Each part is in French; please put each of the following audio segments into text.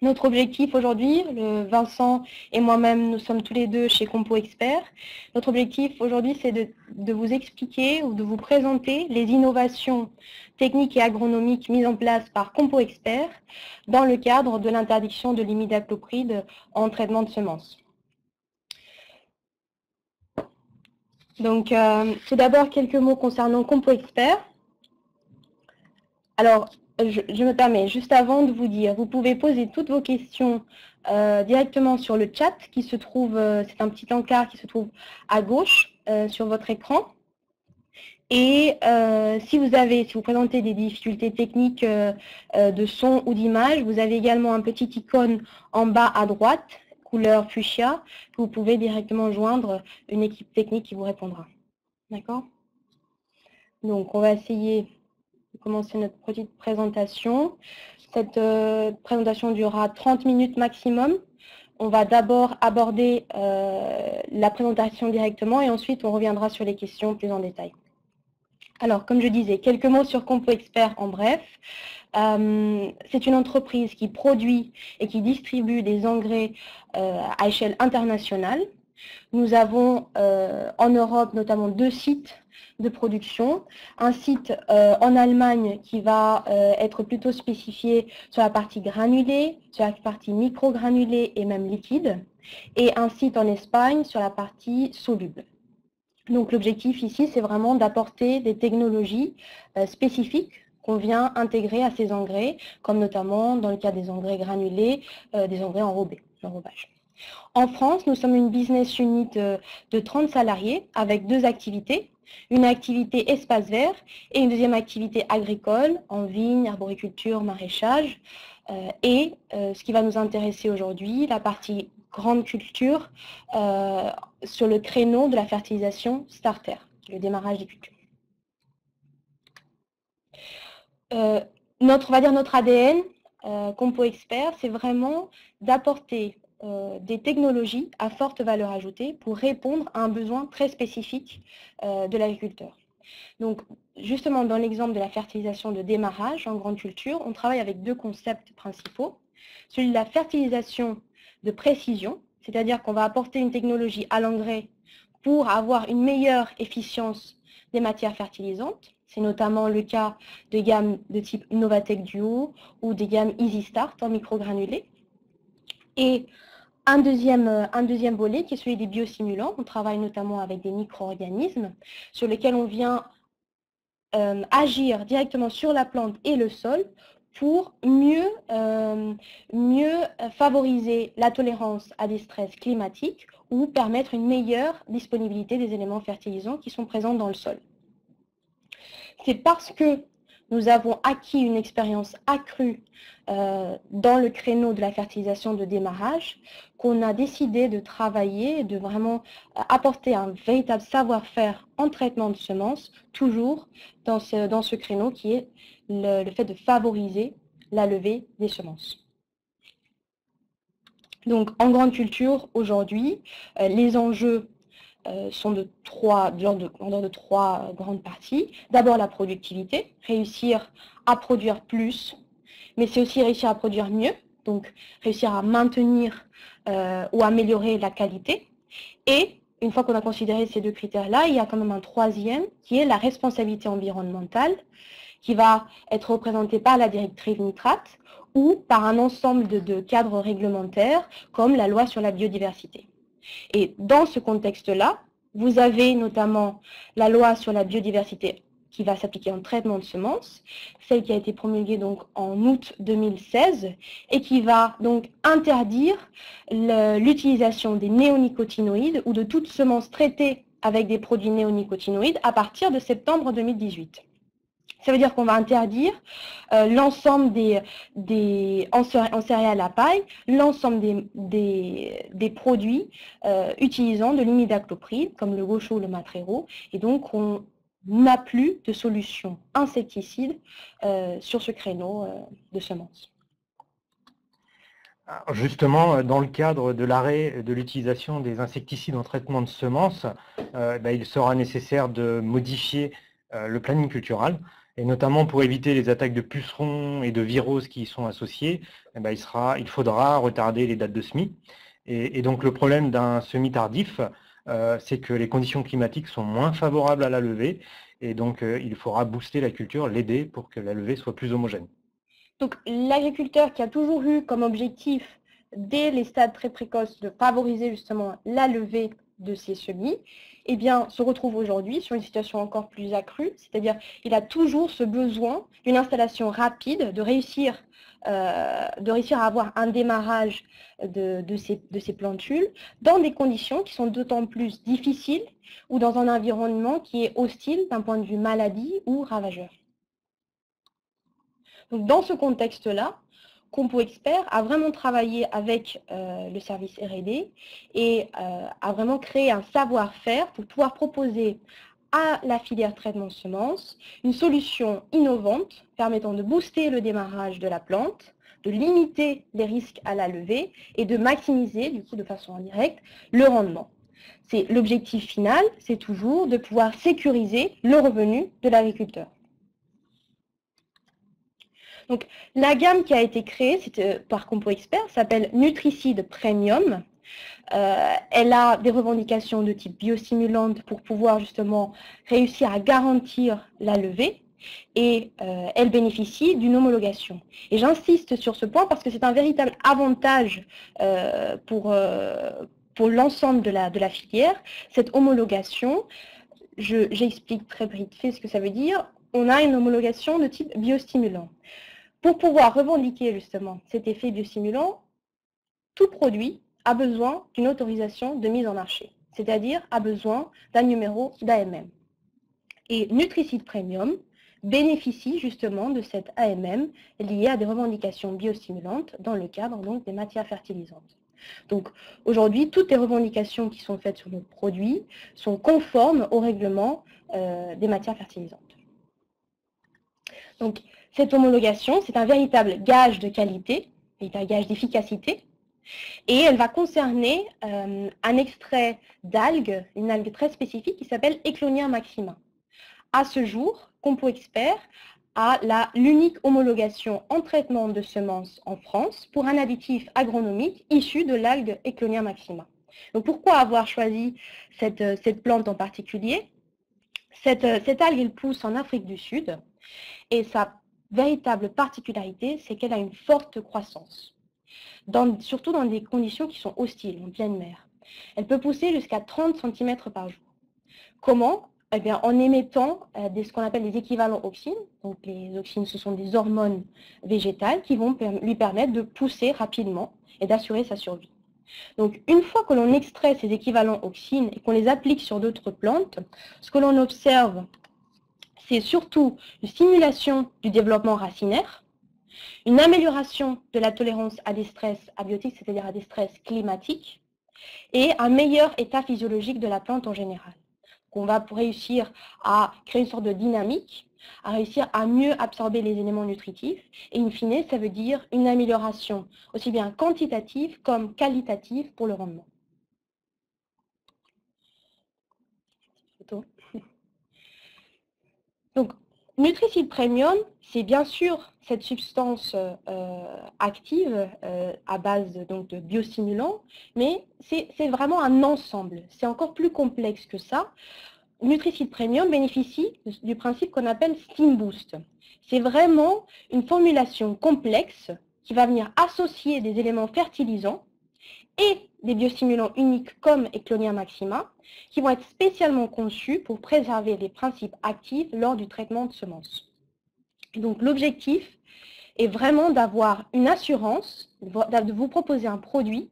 Notre objectif aujourd'hui, Vincent et moi-même, nous sommes tous les deux chez Compo Expert. Notre objectif aujourd'hui, c'est de vous expliquer ou de vous présenter les innovations techniques et agronomiques mises en place par Compo Expert dans le cadre de l'interdiction de l'imidaclopride en traitement de semences. Donc, tout d'abord, quelques mots concernant Compo Expert. Alors, je me permets, juste avant de vous dire, vous pouvez poser toutes vos questions directement sur le chat qui se trouve, c'est un petit encart qui se trouve à gauche sur votre écran. Et si vous présentez des difficultés techniques de son ou d'image, vous avez également un petit icône en bas à droite, couleur fuchsia, que vous pouvez directement joindre une équipe technique qui vous répondra. D'accord? Donc, on va essayer de commencer notre petite présentation. Cette présentation durera 30 minutes maximum. On va d'abord aborder la présentation directement et ensuite on reviendra sur les questions plus en détail. Alors, comme je disais, quelques mots sur Compo Expert en bref. C'est une entreprise qui produit et qui distribue des engrais à échelle internationale. Nous avons en Europe notamment 2 sites de production. Un site en Allemagne qui va être plutôt spécifié sur la partie granulée, sur la partie microgranulée et même liquide. Et un site en Espagne sur la partie soluble. Donc l'objectif ici, c'est vraiment d'apporter des technologies spécifiques qu'on vient intégrer à ces engrais, comme notamment dans le cas des engrais granulés, des engrais enrobage. En France, nous sommes une business unit de 30 salariés avec 2 activités. Une activité espace vert et une deuxième activité agricole en vigne, arboriculture, maraîchage. Et ce qui va nous intéresser aujourd'hui, la partie grande culture sur le créneau de la fertilisation starter, le démarrage des cultures. Notre ADN, Compo Expert, c'est vraiment d'apporter des technologies à forte valeur ajoutée pour répondre à un besoin très spécifique de l'agriculteur. Donc, justement, dans l'exemple de la fertilisation de démarrage en grande culture, on travaille avec 2 concepts principaux. Celui de la fertilisation de précision, c'est-à-dire qu'on va apporter une technologie à l'engrais pour avoir une meilleure efficience des matières fertilisantes. C'est notamment le cas de gammes de type Novatec Duo ou des gammes Easy Start en microgranulés. Et un deuxième volet qui est celui des biostimulants. On travaille notamment avec des micro-organismes sur lesquels on vient agir directement sur la plante et le sol pour mieux favoriser la tolérance à des stress climatiques ou permettre une meilleure disponibilité des éléments fertilisants qui sont présents dans le sol. C'est parce que nous avons acquis une expérience accrue dans le créneau de la fertilisation de démarrage qu'on a décidé de travailler, de vraiment apporter un véritable savoir-faire en traitement de semences, toujours dans ce créneau qui est le fait de favoriser la levée des semences. Donc, en grande culture, aujourd'hui, les enjeux sont de trois grandes parties. D'abord, la productivité, réussir à produire plus, mais c'est aussi réussir à produire mieux, donc réussir à maintenir ou améliorer la qualité. Et une fois qu'on a considéré ces 2 critères-là, il y a quand même un troisième qui est la responsabilité environnementale, qui va être représentée par la directive nitrate ou par un ensemble de cadres réglementaires comme la loi sur la biodiversité. Et dans ce contexte-là, vous avez notamment la loi sur la biodiversité qui va s'appliquer en traitement de semences, celle qui a été promulguée donc en août 2016 et qui va donc interdire l'utilisation des néonicotinoïdes ou de toute semence traitée avec des produits néonicotinoïdes à partir de septembre 2018. Ça veut dire qu'on va interdire l'ensemble en céréales à paille, l'ensemble des produits utilisant de l'imidaclopride, comme le gaucho ou le matrero, et donc on n'a plus de solution insecticide sur ce créneau de semences. Alors justement, dans le cadre de l'arrêt de l'utilisation des insecticides en traitement de semences, il sera nécessaire de modifier le planning cultural. Et notamment pour éviter les attaques de pucerons et de viroses qui y sont associées, eh ben, il faudra retarder les dates de semis. Et donc le problème d'un semis tardif, c'est que les conditions climatiques sont moins favorables à la levée, et donc il faudra booster la culture, l'aider pour que la levée soit plus homogène. Donc l'agriculteur qui a toujours eu comme objectif, dès les stades très précoces, de favoriser justement la levée de ces semis, eh bien, se retrouve aujourd'hui sur une situation encore plus accrue, c'est-à-dire il a toujours ce besoin d'une installation rapide, de réussir à avoir un démarrage de ces plantules dans des conditions qui sont d'autant plus difficiles ou dans un environnement qui est hostile d'un point de vue maladie ou ravageur. Donc, dans ce contexte-là, Compo Expert a vraiment travaillé avec le service R&D et a vraiment créé un savoir-faire pour pouvoir proposer à la filière traitement de semences une solution innovante permettant de booster le démarrage de la plante, de limiter les risques à la levée et de maximiser, du coup de façon indirecte, le rendement. L'objectif final, c'est toujours de pouvoir sécuriser le revenu de l'agriculteur. Donc, la gamme qui a été créée par Compo Expert s'appelle Nutricide Premium. Elle a des revendications de type biostimulante pour pouvoir justement réussir à garantir la levée et elle bénéficie d'une homologation. Et j'insiste sur ce point parce que c'est un véritable avantage pour l'ensemble de la filière. Cette homologation, j'explique très vite fait ce que ça veut dire. On a une homologation de type biostimulant. Pour pouvoir revendiquer justement cet effet biostimulant, tout produit a besoin d'une autorisation de mise en marché, c'est-à-dire a besoin d'un numéro d'AMM. Et Nutricide Premium bénéficie justement de cette AMM liée à des revendications biostimulantes dans le cadre donc, des matières fertilisantes. Donc aujourd'hui, toutes les revendications qui sont faites sur nos produits sont conformes au règlement des matières fertilisantes. Donc, cette homologation, c'est un véritable gage de qualité, un gage d'efficacité, et elle va concerner un extrait d'algues, une algue très spécifique qui s'appelle Ecklonia maxima. À ce jour, Compo Expert a l'unique homologation en traitement de semences en France pour un additif agronomique issu de l'algue Ecklonia maxima. Donc pourquoi avoir choisi cette plante en particulier? Cette algue, elle pousse en Afrique du Sud et sa véritable particularité, c'est qu'elle a une forte croissance, surtout dans des conditions qui sont hostiles, en pleine mer. Elle peut pousser jusqu'à 30 cm par jour. Comment? Eh bien, en émettant ce qu'on appelle des équivalents auxines. Donc, les auxines, ce sont des hormones végétales qui vont lui permettre de pousser rapidement et d'assurer sa survie. Donc, une fois que l'on extrait ces équivalents auxines et qu'on les applique sur d'autres plantes, ce que l'on observe, c'est surtout une stimulation du développement racinaire, une amélioration de la tolérance à des stress abiotiques, c'est-à-dire à des stress climatiques, et un meilleur état physiologique de la plante en général. On va réussir à créer une sorte de dynamique, à réussir à mieux absorber les éléments nutritifs, et in fine, ça veut dire une amélioration aussi bien quantitative comme qualitative pour le rendement. Donc, Nutricide Premium, c'est bien sûr cette substance active à base donc, de biostimulants, mais c'est vraiment un ensemble. C'est encore plus complexe que ça. Nutricide Premium bénéficie du principe qu'on appelle Steam Boost. C'est vraiment une formulation complexe qui va venir associer des éléments fertilisants et des biostimulants uniques comme Ecklonia maxima, qui vont être spécialement conçus pour préserver les principes actifs lors du traitement de semences. Et donc l'objectif est vraiment d'avoir une assurance, de vous proposer un produit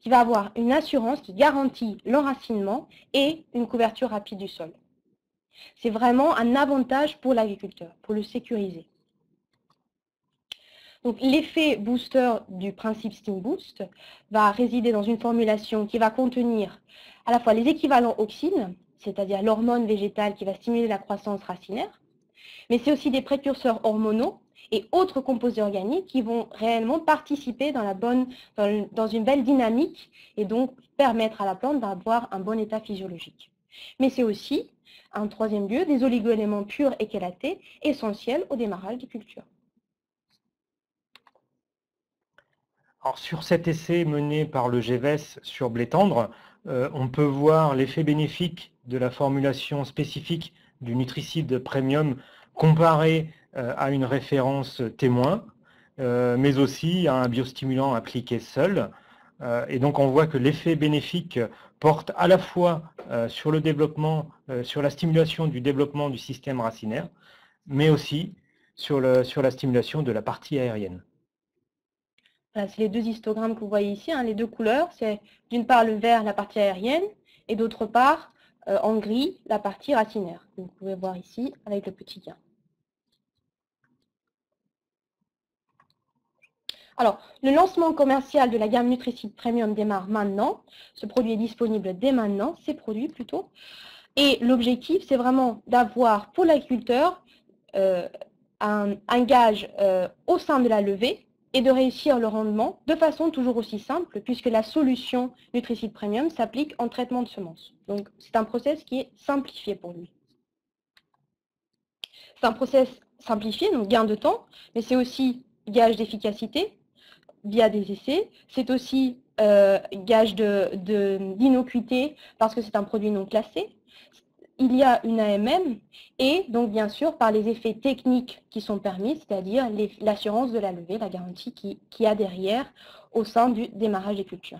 qui va avoir une assurance qui garantit l'enracinement et une couverture rapide du sol. C'est vraiment un avantage pour l'agriculteur, pour le sécuriser. Donc l'effet booster du principe Steam Boost va résider dans une formulation qui va contenir à la fois les équivalents auxines, c'est-à-dire l'hormone végétale qui va stimuler la croissance racinaire, mais c'est aussi des précurseurs hormonaux et autres composés organiques qui vont réellement participer dans une belle dynamique et donc permettre à la plante d'avoir un bon état physiologique. Mais c'est aussi En troisième lieu, des oligoéléments purs et chélatés, essentiels au démarrage des cultures. Alors, sur cet essai mené par le GEVES sur blé tendre, on peut voir l'effet bénéfique de la formulation spécifique du nutricide premium comparé à une référence témoin, mais aussi à un biostimulant appliqué seul. Et donc on voit que l'effet bénéfique porte à la fois sur le développement, sur la stimulation du développement du système racinaire, mais aussi sur la stimulation de la partie aérienne. Voilà, c'est les deux histogrammes que vous voyez ici, hein, les deux couleurs. C'est d'une part le vert, la partie aérienne, et d'autre part, en gris, la partie racinaire. Vous pouvez voir ici avec le petit gain. Alors, le lancement commercial de la gamme Nutricide Premium démarre maintenant. Ce produit est disponible dès maintenant, ces produits plutôt. Et l'objectif, c'est vraiment d'avoir pour l'agriculteur un gage au sein de la levée et de réussir le rendement de façon toujours aussi simple, puisque la solution Nutricide Premium s'applique en traitement de semences. Donc, c'est un process qui est simplifié pour lui. C'est un process simplifié, donc gain de temps, mais c'est aussi gage d'efficacité via des essais. C'est aussi gage d'innocuité parce que c'est un produit non classé. Il y a une AMM et donc bien sûr par les effets techniques qui sont permis, c'est-à-dire l'assurance de la levée, la garantie qui a derrière au sein du démarrage des cultures.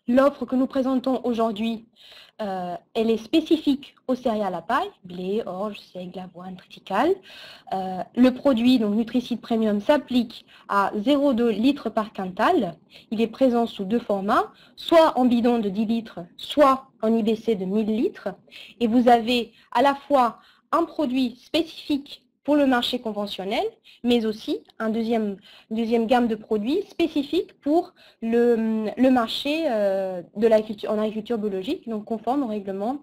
L'offre que nous présentons aujourd'hui, elle est spécifique aux céréales à paille, blé, orge, seigle, avoine, triticale. Le produit, donc Nutricide Premium, s'applique à 0,2 litres par quintal. Il est présent sous deux formats, soit en bidon de 10 litres, soit en IBC de 1000 litres. Et vous avez à la fois un produit spécifique pour le marché conventionnel, mais aussi une deuxième gamme de produits spécifiques pour le marché en agriculture biologique, donc conforme au règlement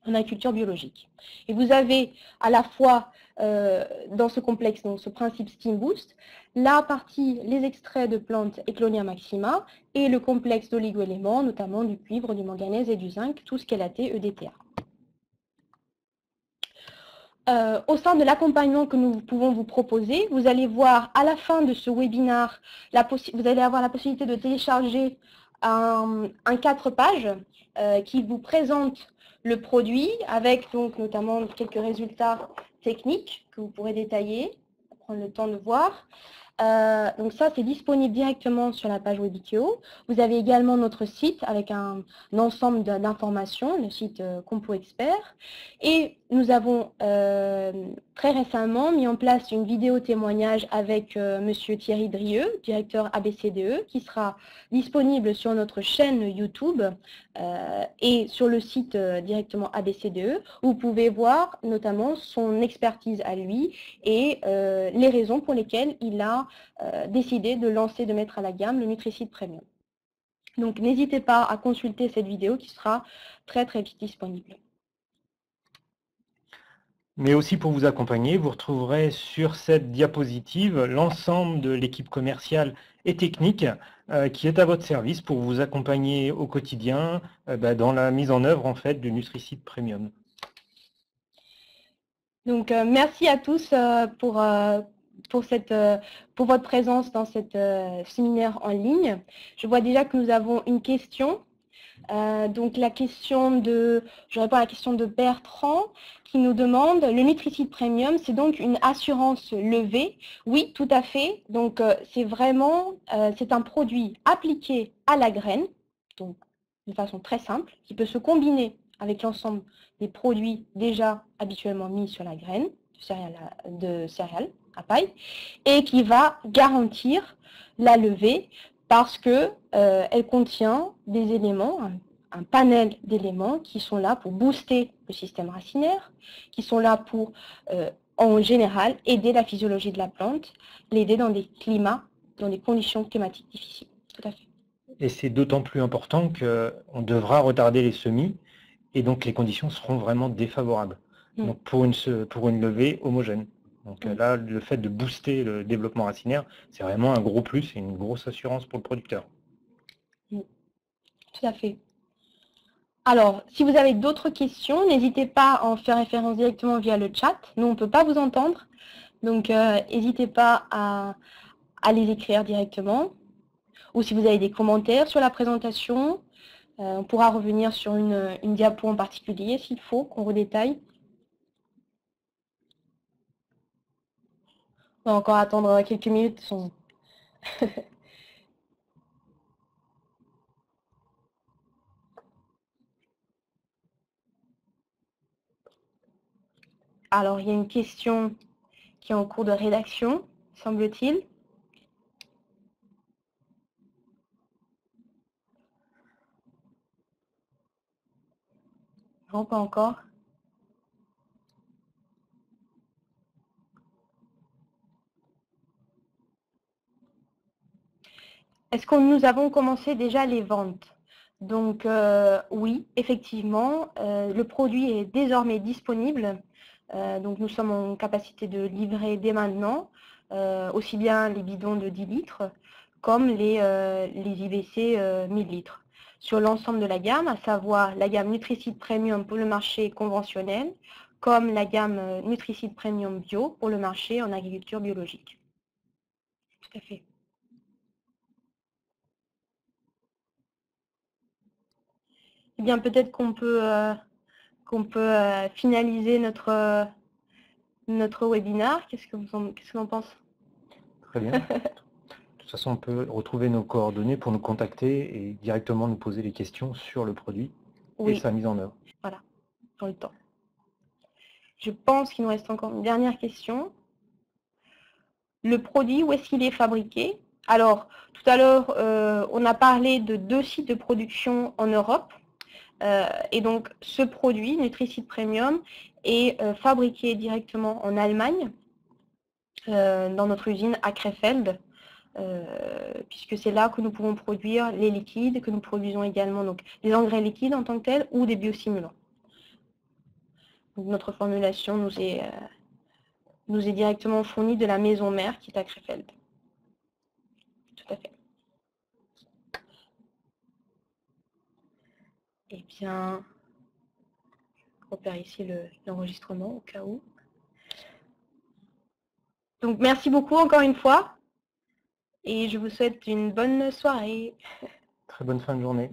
en agriculture biologique. Et vous avez à la fois dans ce complexe, donc ce principe Steam Boost, la partie, les extraits de plantes Eclonia maxima et le complexe d'oligoéléments, notamment du cuivre, du manganèse et du zinc, tout ce qu'est la EDTA. Au sein de l'accompagnement que nous pouvons vous proposer, vous allez voir à la fin de ce webinaire, vous allez avoir la possibilité de télécharger un 4 pages qui vous présente le produit avec donc notamment quelques résultats techniques que vous pourrez détailler, prendre le temps de voir. Donc ça, c'est disponible directement sur la page Webikio. Vous avez également notre site avec un ensemble d'informations, le site Compo Expert. Et nous avons très récemment mis en place une vidéo témoignage avec Monsieur Thierry Drieux, directeur ABCDE, qui sera disponible sur notre chaîne YouTube et sur le site directement ABCDE, où vous pouvez voir notamment son expertise à lui et les raisons pour lesquelles il a décidé de mettre à la gamme le Nutricide Premium. Donc n'hésitez pas à consulter cette vidéo qui sera très très vite disponible. Mais aussi pour vous accompagner, vous retrouverez sur cette diapositive l'ensemble de l'équipe commerciale et technique qui est à votre service pour vous accompagner au quotidien dans la mise en œuvre en fait du Nutricide Premium. Donc merci à tous pour votre présence dans cette séminaire en ligne. Je vois déjà que nous avons une question. Donc je réponds à la question de Bertrand qui nous demande, le Nutricide Premium, c'est donc une assurance levée? Oui, tout à fait. Donc c'est un produit appliqué à la graine, donc de façon très simple, qui peut se combiner avec l'ensemble des produits déjà habituellement mis sur la graine de céréales à paille et qui va garantir la levée parce qu'elle contient des éléments, un panel d'éléments qui sont là pour booster le système racinaire, qui sont là pour, en général, aider la physiologie de la plante, l'aider dans des conditions climatiques difficiles. Tout à fait. Et c'est d'autant plus important qu'on devra retarder les semis et donc les conditions seront vraiment défavorables. Donc pour une levée homogène. Donc là, le fait de booster le développement racinaire, c'est vraiment un gros plus et une grosse assurance pour le producteur. Tout à fait. Alors, si vous avez d'autres questions, n'hésitez pas à en faire référence directement via le chat. Nous, on ne peut pas vous entendre, donc n'hésitez pas à les écrire directement. Ou si vous avez des commentaires sur la présentation, on pourra revenir sur une diapo en particulier s'il faut, qu'on redétaille. On va encore attendre quelques minutes. Alors, il y a une question qui est en cours de rédaction, semble-t-il. Non, pas encore. Est-ce que nous avons commencé déjà les ventes? Donc oui, effectivement, le produit est désormais disponible. Donc nous sommes en capacité de livrer dès maintenant, aussi bien les bidons de 10 litres comme les IBC 1000 litres. Sur l'ensemble de la gamme, à savoir la gamme Nutricide Premium pour le marché conventionnel, comme la gamme Nutricide Premium Bio pour le marché en agriculture biologique. Tout à fait. Eh bien, peut-être qu'on peut, finaliser notre webinaire. Qu'est-ce que l'on pense? Très bien. De toute façon, on peut retrouver nos coordonnées pour nous contacter et directement nous poser les questions sur le produit et sa mise en œuvre. Voilà, dans le temps. Je pense qu'il nous reste encore une dernière question. Le produit, où est-ce qu'il est fabriqué? Alors, tout à l'heure, on a parlé de 2 sites de production en Europe. Et donc, ce produit, Nutricide Premium, est fabriqué directement en Allemagne, dans notre usine à Krefeld, puisque c'est là que nous pouvons produire les liquides, que nous produisons également donc, des engrais liquides en tant que tels ou des biostimulants. Donc, notre formulation nous est directement fournie de la maison mère qui est à Krefeld. Tout à fait. Eh bien, je repère ici l'enregistrement au cas où. Donc, merci beaucoup encore une fois et je vous souhaite une bonne soirée. Très bonne fin de journée.